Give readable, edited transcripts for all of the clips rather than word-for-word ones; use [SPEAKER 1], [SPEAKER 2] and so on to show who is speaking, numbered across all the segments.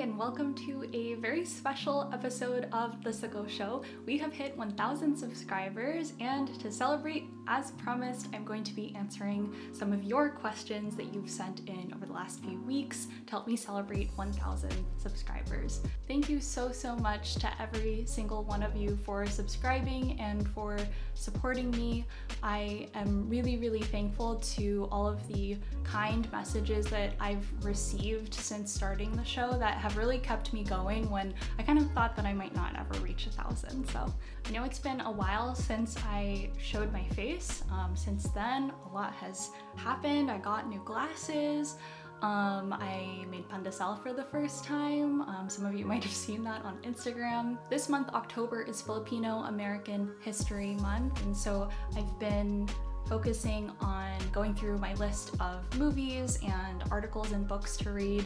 [SPEAKER 1] and welcome to a very special episode of the Sago Show. We have hit 1,000 subscribers, and to celebrate, as promised, I'm going to be answering some of your questions that you've sent in over the last few weeks to help me celebrate 1,000 subscribers. Thank you so much to every single one of you for subscribing and for supporting me. I am really thankful to all of the kind messages that I've received since starting the show that have really kept me going when I kind of thought that I might not ever reach 1,000. So I know it's been a while since I showed my face. Since then, a lot has happened. I got new glasses. I made pandesal for the first time. Some of you might have seen that on Instagram. This month, October, is Filipino American History Month, and so I've been focusing on going through my list of movies and articles and books to read.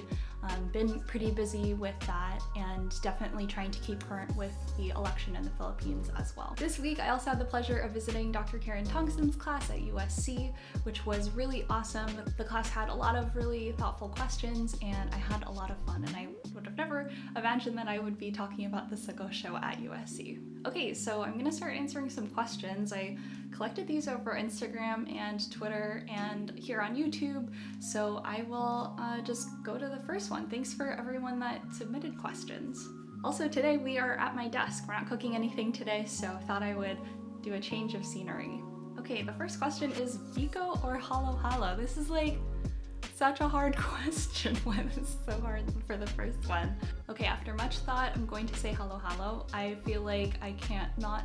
[SPEAKER 1] Been pretty busy with that and definitely trying to keep current with the election in the Philippines as well. This week I also had the pleasure of visiting Dr. Karen Tungson's class at USC, which was really awesome. The class had a lot of really thoughtful questions and I had a lot of fun, and I would have never imagined that I would be talking about the Sago Show at USC. Okay, so I'm gonna start answering some questions. I collected these over Instagram and Twitter and here on YouTube, so I will just go to the first one. Thanks for everyone that submitted questions. Also, today we are at my desk. We're not cooking anything today, so I thought I would do a change of scenery. Okay, the first question is Biko or halo halo? This is like such a hard question. Why is this so hard for the first one? Okay, after much thought, I'm going to say halo halo. I feel like I can't not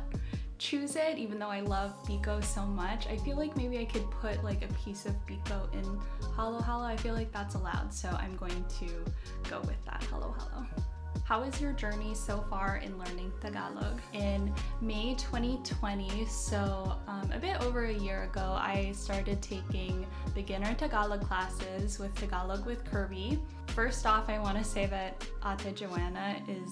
[SPEAKER 1] choose it, even though I love Biko so much. I feel like maybe I could put like a piece of Biko in halo halo. I feel like that's allowed, so I'm going to go with that, halo halo. How is your journey so far in learning Tagalog? In May 2020, so a bit over a year ago, I started taking beginner Tagalog classes with Tagalog with Kirby. First off, I want to say that Ate Joanna is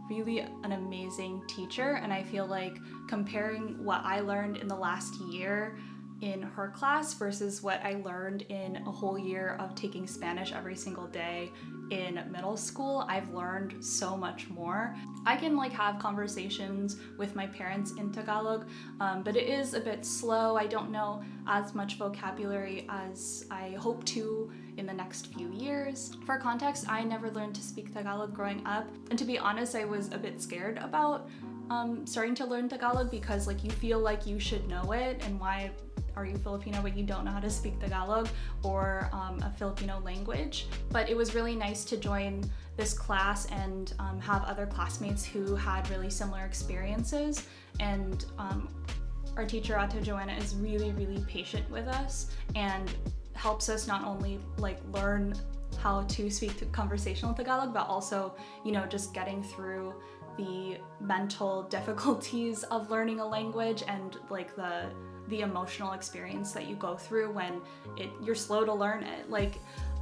[SPEAKER 1] really an amazing teacher, and I feel like comparing what I learned in the last year in her class versus what I learned in a whole year of taking Spanish every single day in middle school, I've learned so much more. I can like have conversations with my parents in Tagalog, but it is a bit slow. I don't know as much vocabulary as I hope to in the next few years. For context, I never learned to speak Tagalog growing up, and to be honest, I was a bit scared about starting to learn Tagalog because like you feel like you should know it, and why are you Filipino but you don't know how to speak Tagalog or a Filipino language? But it was really nice to join this class and have other classmates who had really similar experiences, and our teacher Ate Joanna is really patient with us and helps us not only like learn how to speak conversational Tagalog, but also, you know, just getting through the mental difficulties of learning a language and like the emotional experience that you go through when you're slow to learn it. Like,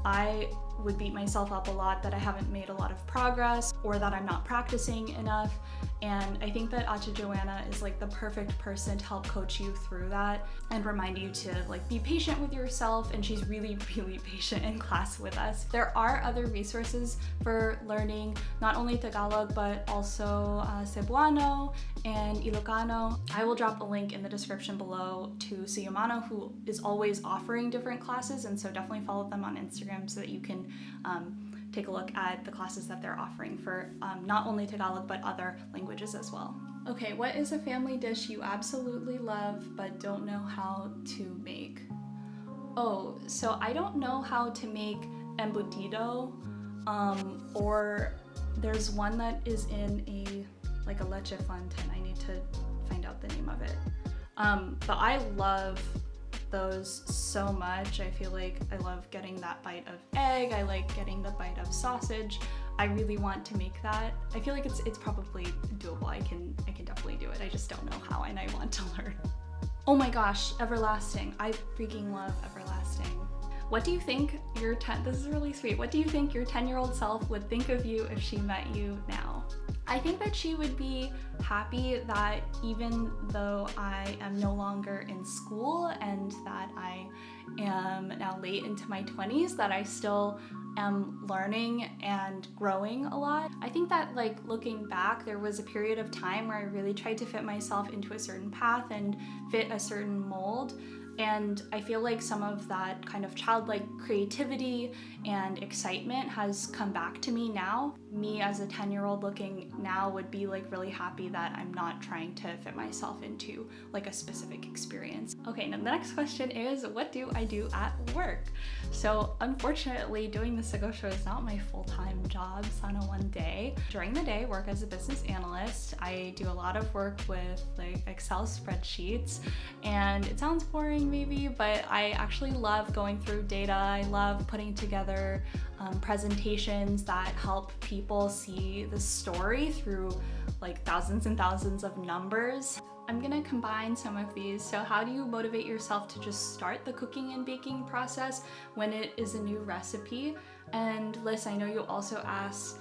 [SPEAKER 1] I would beat myself up a lot that I haven't made a lot of progress or that I'm not practicing enough, and I think that Ate Joanna is like the perfect person to help coach you through that and remind you to like be patient with yourself, and she's really patient in class with us. There are other resources for learning not only Tagalog but also Cebuano and Ilocano. I will drop a link in the description below to Suyumano, who is always offering different classes, and so definitely follow them on Instagram so that you can take a look at the classes that they're offering for not only Tagalog but other languages as well. Okay, what is a family dish you absolutely love but don't know how to make? Oh, so I don't know how to make embutido, or there's one that is in a leche flan tin. I need to find out the name of it. But I love those so much. I feel like I love getting that bite of egg. I like getting the bite of sausage. I really want to make that. I feel like it's probably doable. I can definitely do it. I just don't know how, and I want to learn. Oh my gosh, everlasting. I freaking love everlasting. What do you think this is really sweet. What do you think your 10-year-old self would think of you if she met you now? I think that she would be happy that even though I am no longer in school and that I am now late into my 20s, that I still am learning and growing a lot. I think that, like, looking back, there was a period of time where I really tried to fit myself into a certain path and fit a certain mold. And I feel like some of that kind of childlike creativity and excitement has come back to me now. Me as a 10-year-old looking now would be like really happy that I'm not trying to fit myself into like a specific experience. Okay, now the next question is, what do I do at work? So unfortunately, doing the Sago Show is not my full-time job. It's on a one day. During the day, I work as a business analyst. I do a lot of work with like Excel spreadsheets, and it sounds boring maybe, but I actually love going through data. I love putting together presentations that help people see the story through like thousands and thousands of numbers. I'm gonna combine some of these. So how do you motivate yourself to just start the cooking and baking process when it is a new recipe? And Liz, I know you also asked,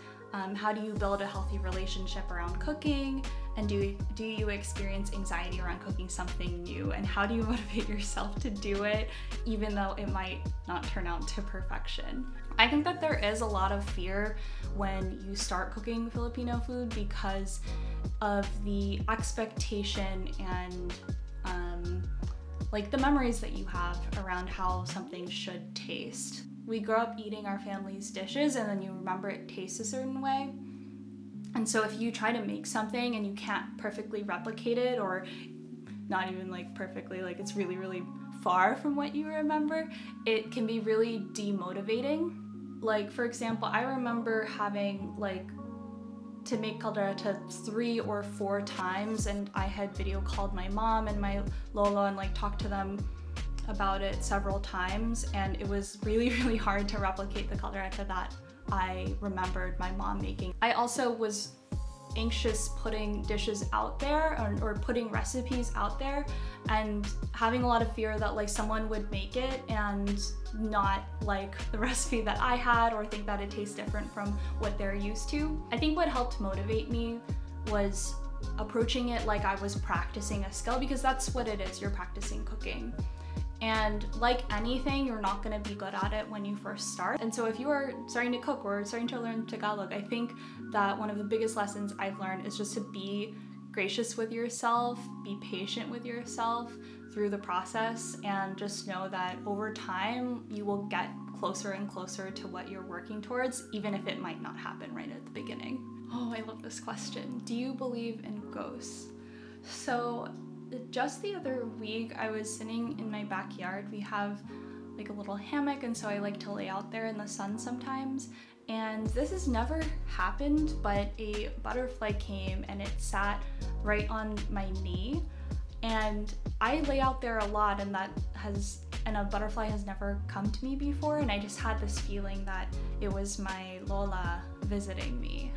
[SPEAKER 1] how do you build a healthy relationship around cooking? And do you experience anxiety around cooking something new? And how do you motivate yourself to do it, even though it might not turn out to perfection? I think that there is a lot of fear when you start cooking Filipino food because of the expectation and like the memories that you have around how something should taste. We grow up eating our family's dishes and then you remember it tastes a certain way. And so if you try to make something and you can't perfectly replicate it, or not even like perfectly, like it's really, really far from what you remember, it can be really demotivating. Like, for example, I remember having like to make caldereta 3 or 4 times, and I had video called my mom and my lolo and like talked to them about it several times, and it was really, really hard to replicate the caldereta that I remembered my mom making. I also was anxious putting dishes out there or putting recipes out there and having a lot of fear that like someone would make it and not like the recipe that I had or think that it tastes different from what they're used to. I think what helped motivate me was approaching it like I was practicing a skill, because that's what it is, you're practicing cooking. And like anything, you're not gonna be good at it when you first start. And so if you are starting to cook or starting to learn Tagalog, I think that one of the biggest lessons I've learned is just to be gracious with yourself, be patient with yourself through the process, and just know that over time you will get closer and closer to what you're working towards, even if it might not happen right at the beginning. Oh, I love this question. Do you believe in ghosts? So just the other week, I was sitting in my backyard. We have like a little hammock, and so I like to lay out there in the sun sometimes. And this has never happened, but a butterfly came and it sat right on my knee. And I lay out there a lot, and a butterfly has never come to me before, and I just had this feeling that it was my Lola visiting me.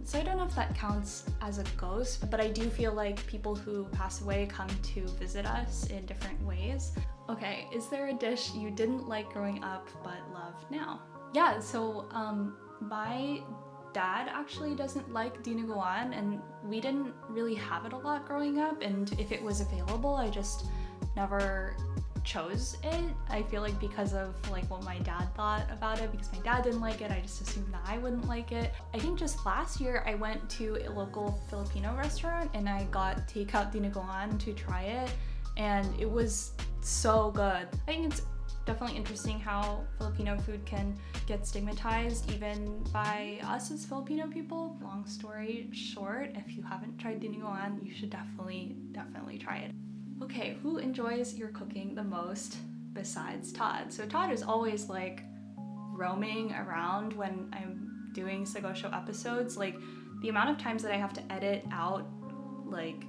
[SPEAKER 1] So I don't know if that counts as a ghost, but I do feel like people who pass away come to visit us in different ways. Okay, is there a dish you didn't like growing up but love now? Yeah, so my dad actually doesn't like dinuguan, and we didn't really have it a lot growing up, and if it was available, I just never chose it. I feel like because of like what my dad thought about it, because my dad didn't like it, I just assumed that I wouldn't like it. I think just last year I went to a local Filipino restaurant and I got takeout dinuguan to try it, and it was so good. I think it's definitely interesting how Filipino food can get stigmatized even by us as Filipino people. Long story short, if you haven't tried dinuguan, you should definitely try it. Okay, who enjoys your cooking the most besides Todd? So Todd is always like roaming around when I'm doing Sago Show episodes. Like the amount of times that I have to edit out like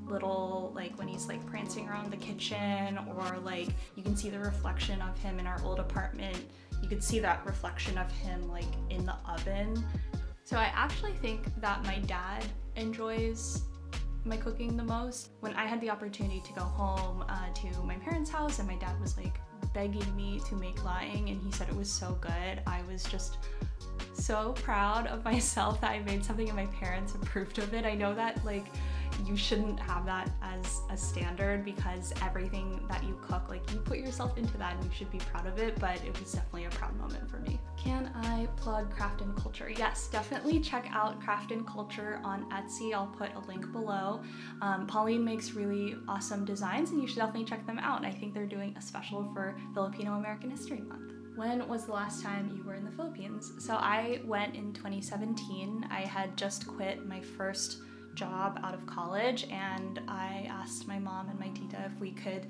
[SPEAKER 1] little, like when he's like prancing around the kitchen, or like you can see the reflection of him in our old apartment. You could see that reflection of him like in the oven. So I actually think that my dad enjoys my cooking the most. When I had the opportunity to go home to my parents' house and my dad was like begging me to make laing and he said it was so good, I was just so proud of myself that I made something and my parents approved of it. I know that like you shouldn't have that as a standard because everything that you cook, like you put yourself into that and you should be proud of it, but it was definitely a proud moment for me. Can I plug Craft and Culture? Yes, definitely check out Craft and Culture on Etsy. I'll put a link below. Pauline makes really awesome designs and you should definitely check them out. And I think they're doing a special for Filipino American History Month. When was the last time you were in the Philippines? So I went in 2017. I had just quit my first job out of college and I asked my mom and my tita if we could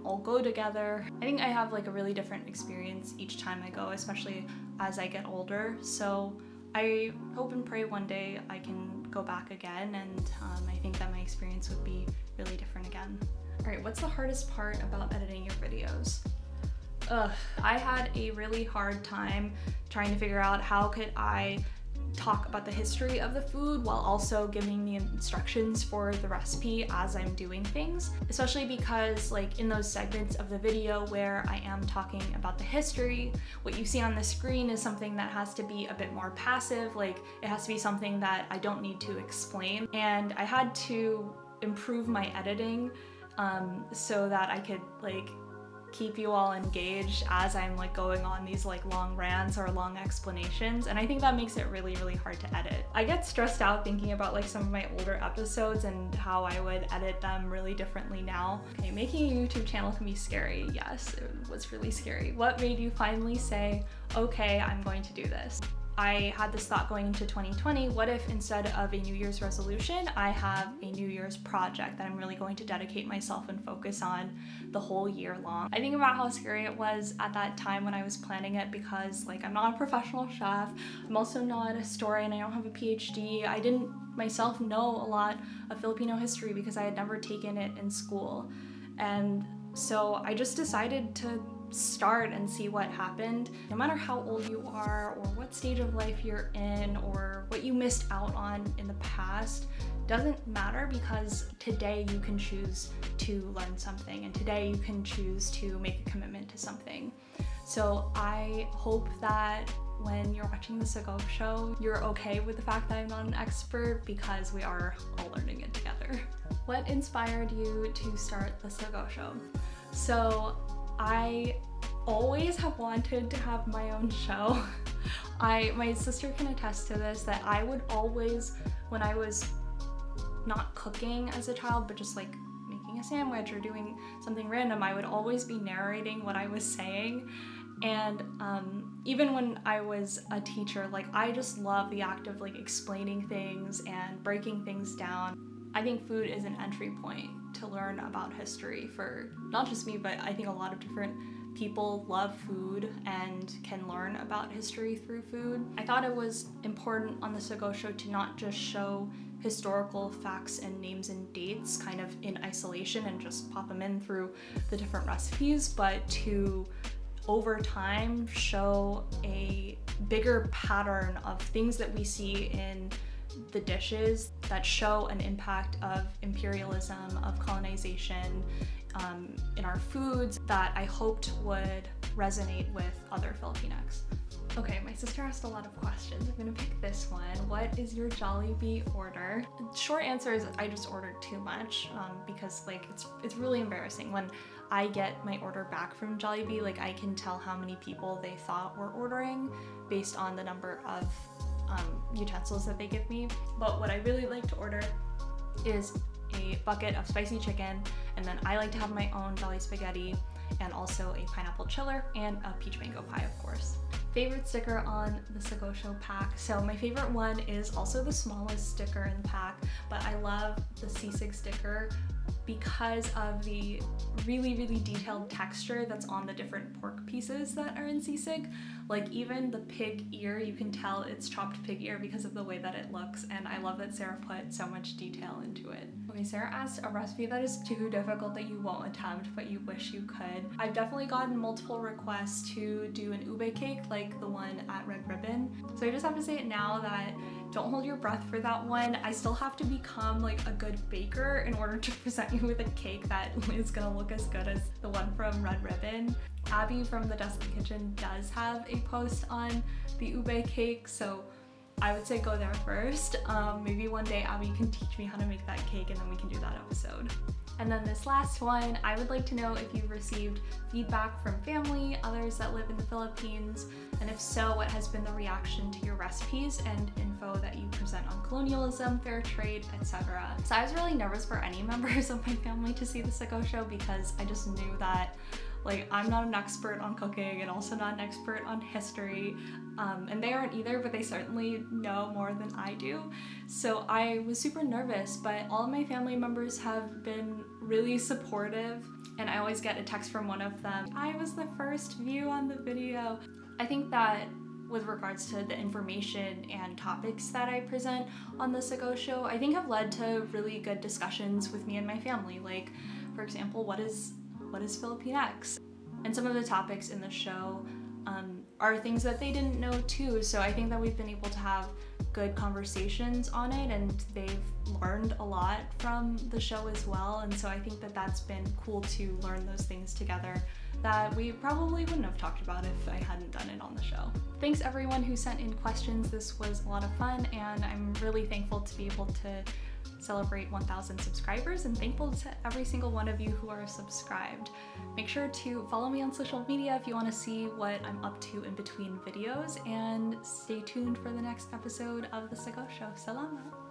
[SPEAKER 1] all go together. I think I have like a really different experience each time I go, especially as I get older. So I hope and pray one day I can go back again, and I think that my experience would be really different again. All right, what's the hardest part about editing your videos? I had a really hard time trying to figure out how could I talk about the history of the food while also giving the instructions for the recipe as I'm doing things, especially because like in those segments of the video where I am talking about the history, what you see on the screen is something that has to be a bit more passive, like it has to be something that I don't need to explain, and I had to improve my editing so that I could like keep you all engaged as I'm like going on these like long rants or long explanations, and I think that makes it really hard to edit. I get stressed out thinking about like some of my older episodes and how I would edit them really differently now. Okay, making a YouTube channel can be scary. Yes, it was really scary. What made you finally say, okay, I'm going to do this? I had this thought going into 2020, what if instead of a New Year's resolution, I have a New Year's project that I'm really going to dedicate myself and focus on the whole year long. I think about how scary it was at that time when I was planning it because like I'm not a professional chef, I'm also not a historian, I don't have a PhD, I didn't myself know a lot of Filipino history because I had never taken it in school. And so I just decided to start and see what happened. No matter how old you are or what stage of life you're in or what you missed out on in the past doesn't matter, because today you can choose to learn something and today you can choose to make a commitment to something. So I hope that when you're watching the Sago Show, you're okay with the fact that I'm not an expert, because we are all learning it together. What inspired you to start the Sago Show? So I always have wanted to have my own show. My sister can attest to this, that I would always, when I was not cooking as a child, but just like making a sandwich or doing something random, I would always be narrating what I was saying. And even when I was a teacher, like I just love the act of like explaining things and breaking things down. I think food is an entry point to learn about history for not just me, but I think a lot of different people love food and can learn about history through food. I thought it was important on the Sago Show to not just show historical facts and names and dates kind of in isolation and just pop them in through the different recipes, but to over time show a bigger pattern of things that we see in the dishes that show an impact of imperialism, of colonization in our foods that I hoped would resonate with other Filipinx. Okay, my sister asked a lot of questions. I'm gonna pick this one. What is your Jollibee order? Short answer is I just ordered too much because like it's really embarrassing when I get my order back from Jollibee. Like I can tell how many people they thought were ordering based on the number of utensils that they give me. But what I really like to order is a bucket of spicy chicken, and then I like to have my own Jolly spaghetti and also a pineapple chiller and a peach mango pie, of course. Favorite sticker on the Sago Show pack. So my favorite one is also the smallest sticker in the pack, but I love the sisig sticker because of the really detailed texture that's on the different pork pieces that are in sisig. Like even the pig ear, you can tell it's chopped pig ear because of the way that it looks, and I love that Sarah put so much detail into it. Okay, Sarah asked a recipe that is too difficult that you won't attempt but you wish you could. I've definitely gotten multiple requests to do an ube cake, like like the one at Red Ribbon. So I just have to say it now that don't hold your breath for that one. I still have to become like a good baker in order to present you with a cake that is gonna look as good as the one from Red Ribbon. Abby from the Desolate Kitchen does have a post on the ube cake, so I would say go there first. Maybe one day Abby can teach me how to make that cake and then we can do that episode. And then this last one, I would like to know if you've received feedback from family, others that live in the Philippines, and if so, what has been the reaction to your recipes and info that you present on colonialism, fair trade, etc. So I was really nervous for any members of my family to see the Sago Show because I just knew that like I'm not an expert on cooking and also not an expert on history, and they aren't either, but they certainly know more than I do. So I was super nervous, but all of my family members have been really supportive, and I always get a text from one of them. I was the first view on the video. I think that with regards to the information and topics that I present on the Sago Show, I think have led to really good discussions with me and my family. Like, for example, what is Filipinx? And some of the topics in the show are things that they didn't know too, so I think that we've been able to have good conversations on it, and they've learned a lot from the show as well, and so I think that that's been cool to learn those things together that we probably wouldn't have talked about if I hadn't done it on the show. Thanks everyone who sent in questions. This was a lot of fun, and I'm really thankful to be able to celebrate 1,000 subscribers, and thankful to every single one of you who are subscribed. Make sure to follow me on social media if you want to see what I'm up to in between videos, and stay tuned for the next episode of the Sago Show. Salamat!